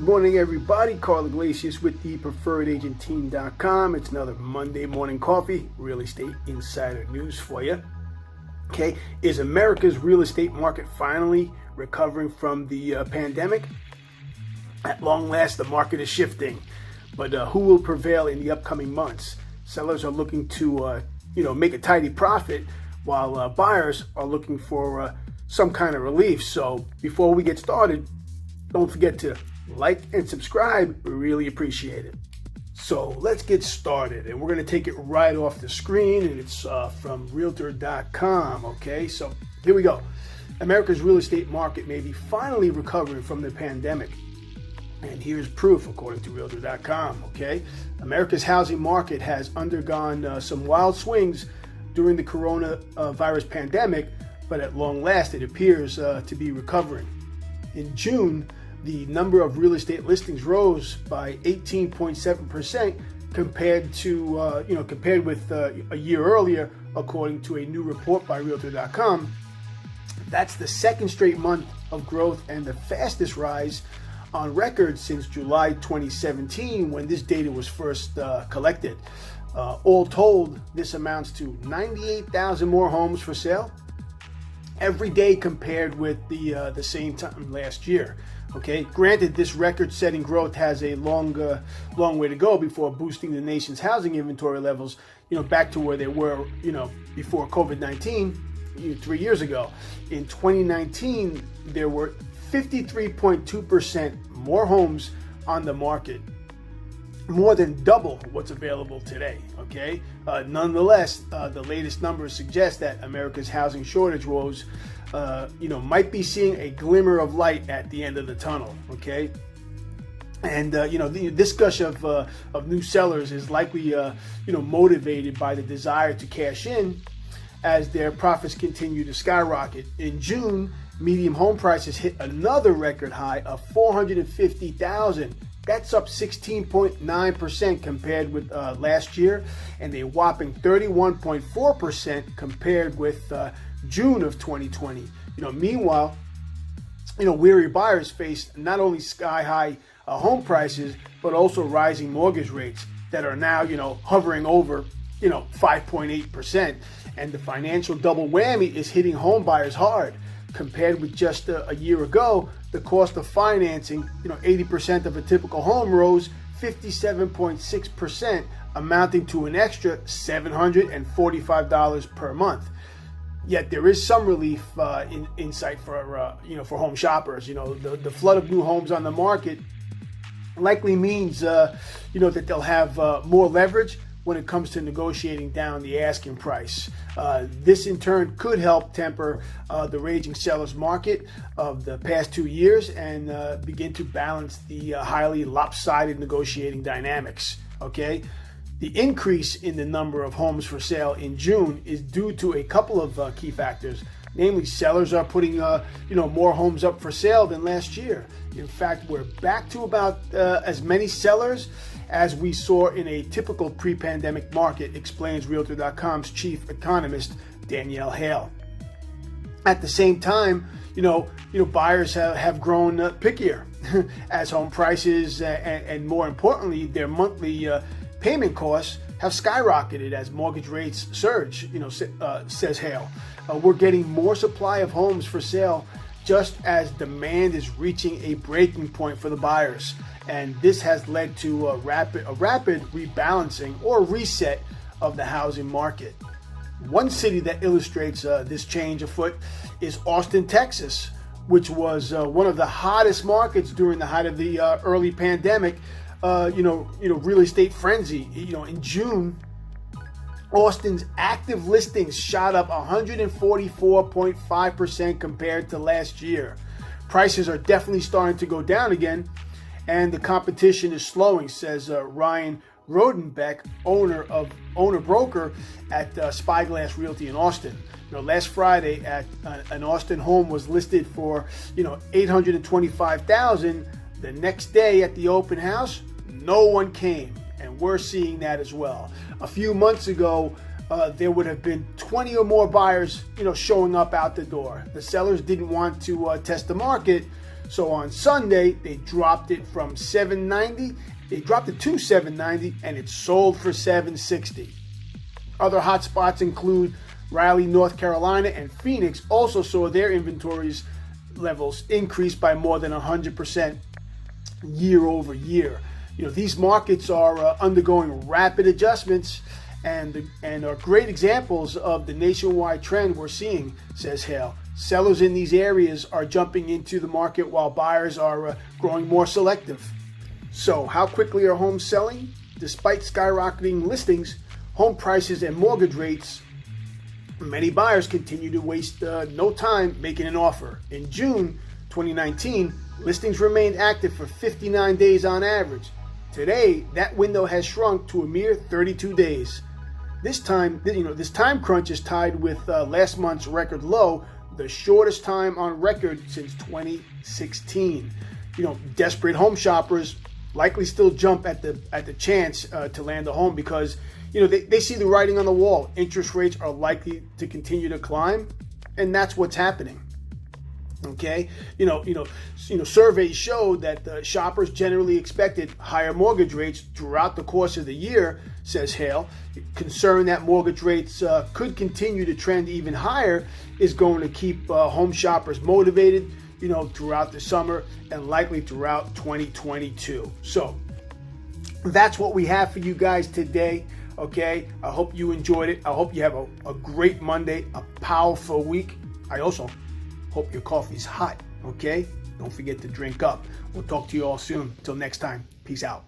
morning, everybody. Carl Iglesias with the preferredagentteam.com. It's another Monday morning coffee, real estate insider news for you. Okay, is America's real estate market finally recovering from the pandemic? At long last, the market is shifting, but who will prevail in the upcoming months? Sellers are looking to, make a tidy profit, while buyers are looking for some kind of relief. So before we get started, don't forget to like and subscribe. We really appreciate it. So let's get started, and we're going to take it right off the screen, and it's from Realtor.com. Okay, so here we go. America's real estate market may be finally recovering from the pandemic, and here's proof according to Realtor.com. Okay, America's housing market has undergone some wild swings during the coronavirus pandemic, but at long last it appears to be recovering. In June, the number of real estate listings rose by 18.7% compared with a year earlier, according to a new report by Realtor.com. That's the second straight month of growth and the fastest rise on record since July 2017, when this data was first collected. All told, this amounts to 98,000 more homes for sale every day compared with the same time last year. Okay, granted, this record-setting growth has a long way to go before boosting the nation's housing inventory levels, back to where they were, before COVID-19, 3 years ago. In 2019, there were 53.2% more homes on the market, more than double what's available today. Okay, nonetheless, the latest numbers suggest that America's housing shortage woes might be seeing a glimmer of light at the end of the tunnel. Okay, and this gush of new sellers is likely motivated by the desire to cash in as their profits continue to skyrocket. In June, median home prices hit another record high of $450,000. That's up 16.9% compared with last year, and a whopping 31.4% compared with June of 2020. Meanwhile, weary buyers face not only sky-high home prices, but also rising mortgage rates that are now, hovering over, 5.8%. And the financial double whammy is hitting home buyers hard. Compared with just a year ago, the cost of financing, 80% of a typical home rose 57.6%, amounting to an extra $745 per month. Yet there is some relief in sight for home shoppers. The flood of new homes on the market likely means that they'll have more leverage when it comes to negotiating down the asking price. This in turn could help temper the raging seller's market of the past 2 years and begin to balance the highly lopsided negotiating dynamics. Okay, the increase in the number of homes for sale in June is due to a couple of key factors. Namely, sellers are putting more homes up for sale than last year. In fact, we're back to about as many sellers as we saw in a typical pre-pandemic market, explains Realtor.com's chief economist Danielle Hale. At the same time, buyers have grown pickier as home prices and more importantly, their monthly payment costs have skyrocketed as mortgage rates surge. Says Hale. We're getting more supply of homes for sale just as demand is reaching a breaking point for the buyers. And this has led to a rapid rebalancing or reset of the housing market. One city that illustrates this change afoot is Austin, Texas, which was one of the hottest markets during the height of the early pandemic. Real estate frenzy. In June, Austin's active listings shot up 144.5% compared to last year. Prices are definitely starting to go down again, and the competition is slowing, says Ryan Rodenbeck, owner-broker at Spyglass Realty in Austin. Last Friday, an Austin home was listed for $825,000. The next day at the open house, no one came, and we're seeing that as well. A few months ago, there would have been 20 or more buyers, showing up out the door. The sellers didn't want to test the market, So on Sunday, they dropped it from $790. They dropped it to $790, and it sold for $760. Other hot spots include Raleigh, North Carolina, and Phoenix also saw their inventories levels increase by more than 100% year over year. These markets are undergoing rapid adjustments and are great examples of the nationwide trend we're seeing, says Hale. Sellers in these areas are jumping into the market while buyers are growing more selective. So how quickly are homes selling? Despite skyrocketing listings, home prices, and mortgage rates, many buyers continue to waste no time making an offer. In June 2019, listings remained active for 59 days on average. Today, that window has shrunk to a mere 32 days. This time crunch is tied with last month's record low, the shortest time on record since 2016. Desperate home shoppers likely still jump at the chance to land a home because they see the writing on the wall. Interest rates are likely to continue to climb, and that's what's happening. Okay, surveys showed that the shoppers generally expected higher mortgage rates throughout the course of the year, says Hale. Concern that mortgage rates could continue to trend even higher is going to keep home shoppers motivated, throughout the summer and likely throughout 2022. So that's what we have for you guys today. Okay, I hope you enjoyed it. I hope you have a great Monday, a powerful week. I also hope your coffee's hot, okay? Don't forget to drink up. We'll talk to you all soon. Until next time, peace out.